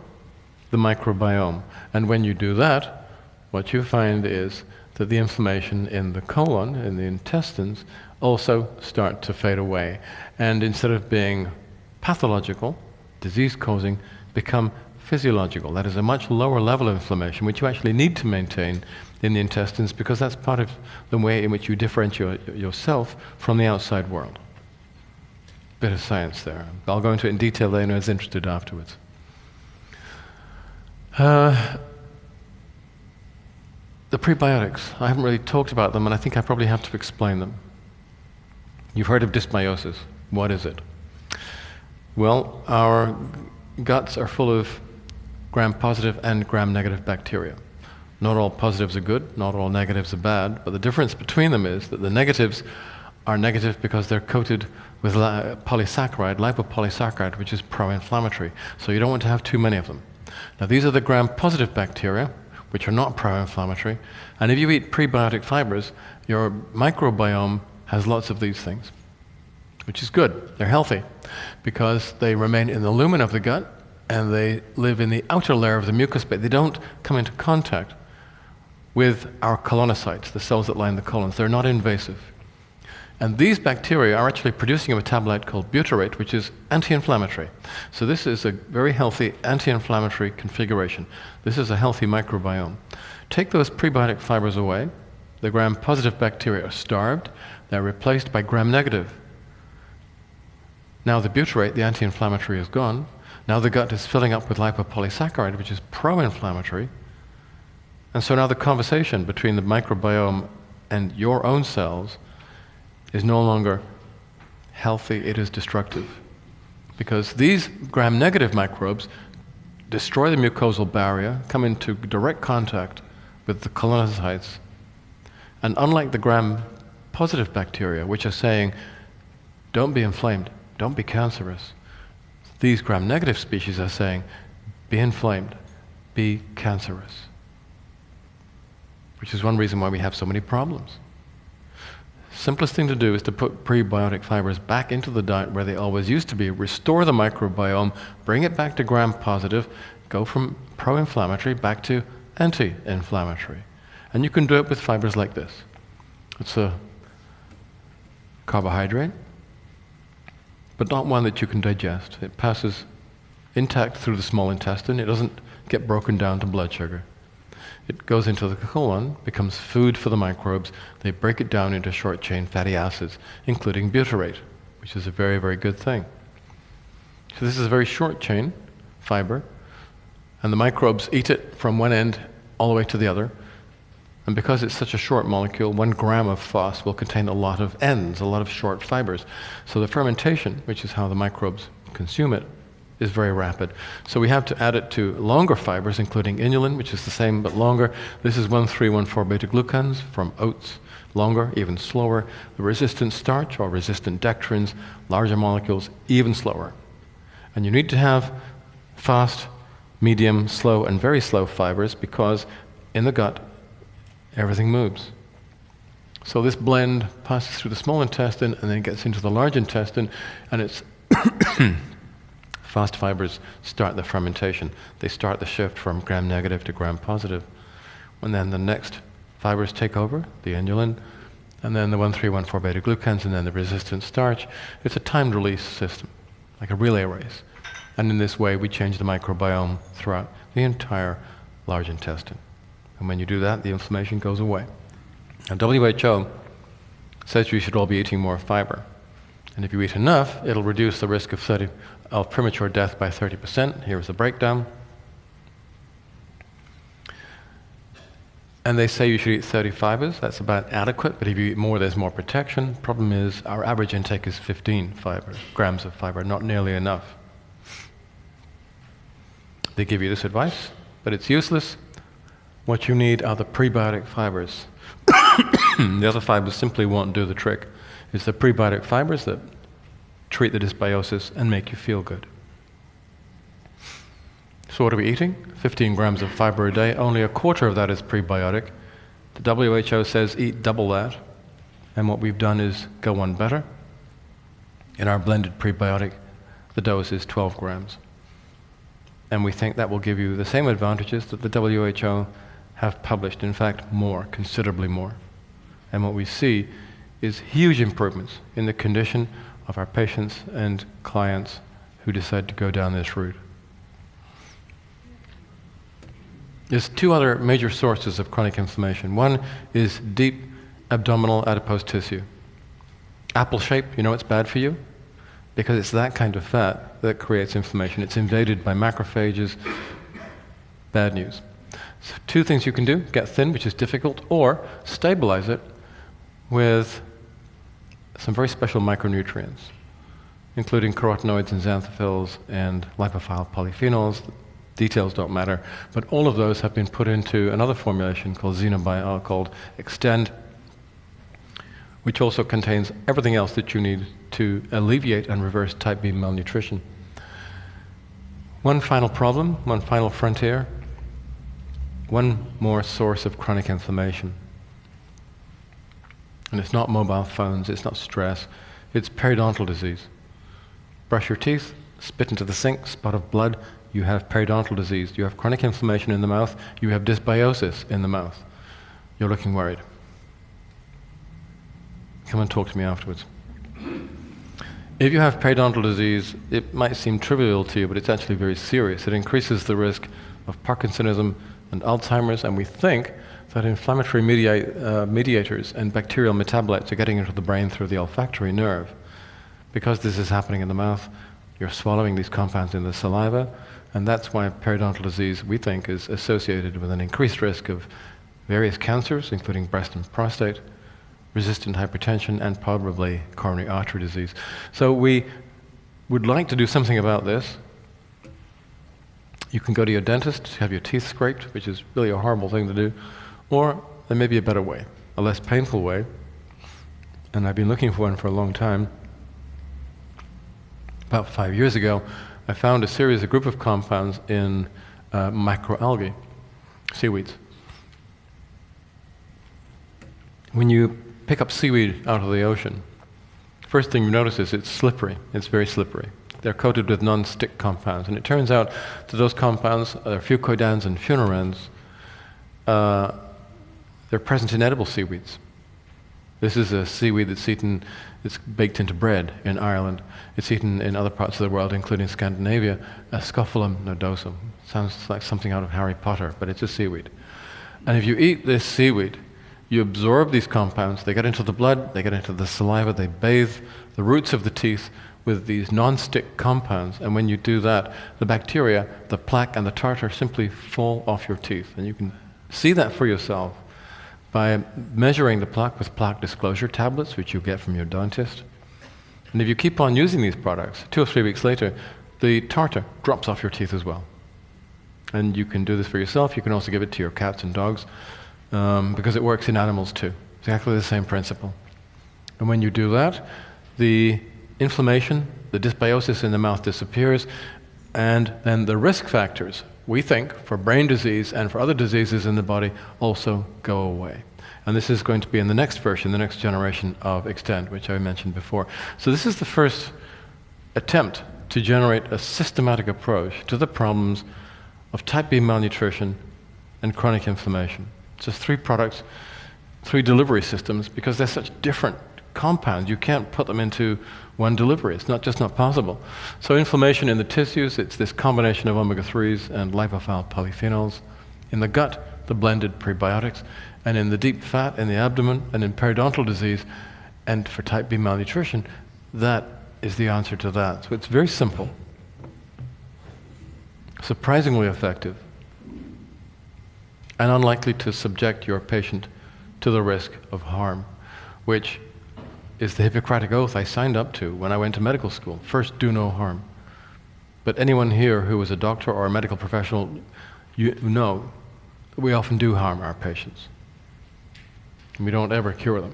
Speaker 1: the microbiome. And when you do that, what you find is that the inflammation in the colon, in the intestines, also start to fade away. And instead of being pathological, disease-causing, become physiological. That is a much lower level of inflammation, which you actually need to maintain in the intestines, because that's part of the way in which you differentiate yourself from the outside world. Bit of science there. I'll go into it in detail later, anyone is interested afterwards. The prebiotics, I haven't really talked about them, and I think I probably have to explain them. You've heard of dysbiosis. What is it? Well, our guts are full of gram-positive and gram-negative bacteria. Not all positives are good, not all negatives are bad, but the difference between them is that the negatives are negative because they're coated with polysaccharide, lipopolysaccharide, which is pro-inflammatory. So you don't want to have too many of them. Now these are the gram-positive bacteria, which are not pro-inflammatory. And if you eat prebiotic fibers, your microbiome has lots of these things, which is good. They're healthy because they remain in the lumen of the gut and they live in the outer layer of the mucous bed. They don't come into contact with our colonocytes, the cells that line the colons. They're not invasive. And these bacteria are actually producing a metabolite called butyrate, which is anti-inflammatory. So this is a very healthy anti-inflammatory configuration. This is a healthy microbiome. Take those prebiotic fibers away, the gram-positive bacteria are starved, they're replaced by gram-negative. Now the butyrate, the anti-inflammatory, is gone. Now the gut is filling up with lipopolysaccharide, which is pro-inflammatory. And so now the conversation between the microbiome and your own cells is no longer healthy, it is destructive. Because these gram-negative microbes destroy the mucosal barrier, come into direct contact with the colonocytes. And unlike the gram-positive bacteria, which are saying, don't be inflamed, don't be cancerous, these gram-negative species are saying, be inflamed, be cancerous. Which is one reason why we have so many problems. Simplest thing to do is to put prebiotic fibers back into the diet where they always used to be, restore the microbiome, bring it back to gram-positive, go from pro-inflammatory back to anti-inflammatory. And you can do it with fibers like this. It's a carbohydrate, but not one that you can digest. It passes intact through the small intestine. It doesn't get broken down to blood sugar. It goes into the colon, becomes food for the microbes. They break it down into short-chain fatty acids, including butyrate, which is a very, very good thing. So this is a very short-chain fiber, and the microbes eat it from one end all the way to the other. And because it's such a short molecule, 1 gram of phos will contain a lot of ends, a lot of short fibers. So the fermentation, which is how the microbes consume it, is very rapid. So we have to add it to longer fibers, including inulin, which is the same but longer. This is 1,3,1,4-beta-glucans from oats, longer, even slower. The resistant starch or resistant dextrins, larger molecules, even slower. And you need to have fast, medium, slow, and very slow fibers because in the gut, everything moves. So this blend passes through the small intestine and then gets into the large intestine, and it's fast fibers start the fermentation. They start the shift from gram-negative to gram-positive. And then the next fibers take over, the inulin, and then the 1,3,1,4-beta-glucans, and then the resistant starch. It's a timed release system, like a relay race. And in this way, we change the microbiome throughout the entire large intestine. And when you do that, the inflammation goes away. Now, WHO says you should all be eating more fiber. And if you eat enough, it'll reduce the risk of premature death by 30%. Here's the breakdown. And they say you should eat 30 fibers. That's about adequate, but if you eat more, there's more protection. Problem is, our average intake is 15 grams of fiber, not nearly enough. They give you this advice, but it's useless. What you need are the prebiotic fibers. The other fibers simply won't do the trick. It's the prebiotic fibers that treat the dysbiosis and make you feel good. So what are we eating? 15 grams of fiber a day. Only a quarter of that is prebiotic. The WHO says eat double that. And what we've done is go one better. In our blended prebiotic, the dose is 12 grams. And we think that will give you the same advantages that the WHO have published. In fact, more, considerably more. And what we see is huge improvements in the condition of our patients and clients who decide to go down this route. There's 2 other major sources of chronic inflammation. One is deep abdominal adipose tissue. Apple shape, you know it's bad for you? Because it's that kind of fat that creates inflammation. It's invaded by macrophages. Bad news. So 2 things you can do: get thin, which is difficult, or stabilize it with some very special micronutrients, including carotenoids and xanthophylls and lipophile polyphenols. Details don't matter, but all of those have been put into another formulation called called Extend, which also contains everything else that you need to alleviate and reverse type B malnutrition. One final problem, one final frontier, one more source of chronic inflammation. And it's not mobile phones, it's not stress, it's periodontal disease. Brush your teeth, spit into the sink, spot of blood, you have periodontal disease. You have chronic inflammation in the mouth, you have dysbiosis in the mouth. You're looking worried. come and talk to me afterwards. If you have periodontal disease, it might seem trivial to you, but it's actually very serious. It increases the risk of Parkinsonism and Alzheimer's, and we think that inflammatory mediators and bacterial metabolites are getting into the brain through the olfactory nerve. Because this is happening in the mouth, you're swallowing these compounds in the saliva, and that's why periodontal disease, we think, is associated with an increased risk of various cancers, including breast and prostate, resistant hypertension, and probably coronary artery disease. So we would like to do something about this. You can go to your dentist to have your teeth scraped, which is really a horrible thing to do, or there may be a better way, a less painful way, and I've been looking for one for a long time. About 5 years ago, I found a group of compounds in macroalgae, seaweeds. When you pick up seaweed out of the ocean, first thing you notice is it's slippery. It's very slippery. They're coated with non-stick compounds, and it turns out that those compounds are fucoidans and funorans. They're present in edible seaweeds. This is a seaweed that's eaten, it's baked into bread in Ireland. It's eaten in other parts of the world, including Scandinavia, Scophilum nodosum. Sounds like something out of Harry Potter, but it's a seaweed. And if you eat this seaweed, you absorb these compounds, they get into the blood, they get into the saliva, they bathe the roots of the teeth with these non-stick compounds, and when you do that, the bacteria, the plaque and the tartar simply fall off your teeth. And you can see that for yourself by measuring the plaque with plaque disclosure tablets, which you get from your dentist. And if you keep on using these products, 2 or 3 weeks later, the tartar drops off your teeth as well. And you can do this for yourself. You can also give it to your cats and dogs, because it works in animals too. Exactly the same principle. And when you do that, the inflammation, the dysbiosis in the mouth disappears, and then the risk factors, we think, for brain disease and for other diseases in the body also go away. And this is going to be in the next version, the next generation of Extend, which I mentioned before. So this is the first attempt to generate a systematic approach to the problems of type B malnutrition and chronic inflammation. Just 3 products, 3 delivery systems, because they're such different compounds. You can't put them into one delivery. It's just not possible. So inflammation in the tissues, it's this combination of omega-3s and lipophile polyphenols. In the gut, the blended prebiotics. And in the deep fat, in the abdomen, and in periodontal disease, and for type B malnutrition, that is the answer to that. So it's very simple, surprisingly effective, and unlikely to subject your patient to the risk of harm, which is the Hippocratic Oath I signed up to when I went to medical school. First, do no harm. But anyone here who is a doctor or a medical professional, you know we often do harm our patients. We don't ever cure them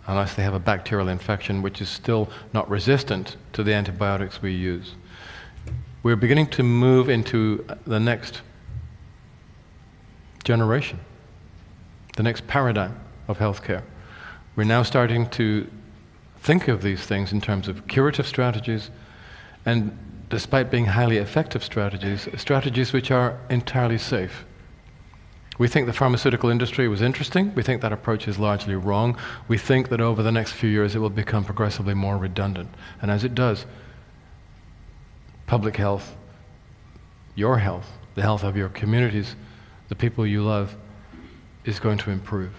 Speaker 1: unless they have a bacterial infection which is still not resistant to the antibiotics we use. We're beginning to move into the next generation, the next paradigm of healthcare. We're now starting to think of these things in terms of curative strategies, and despite being highly effective strategies, strategies which are entirely safe. We think the pharmaceutical industry was interesting. We think that approach is largely wrong. We think that over the next few years it will become progressively more redundant. And as it does, public health, your health, the health of your communities, the people you love, is going to improve.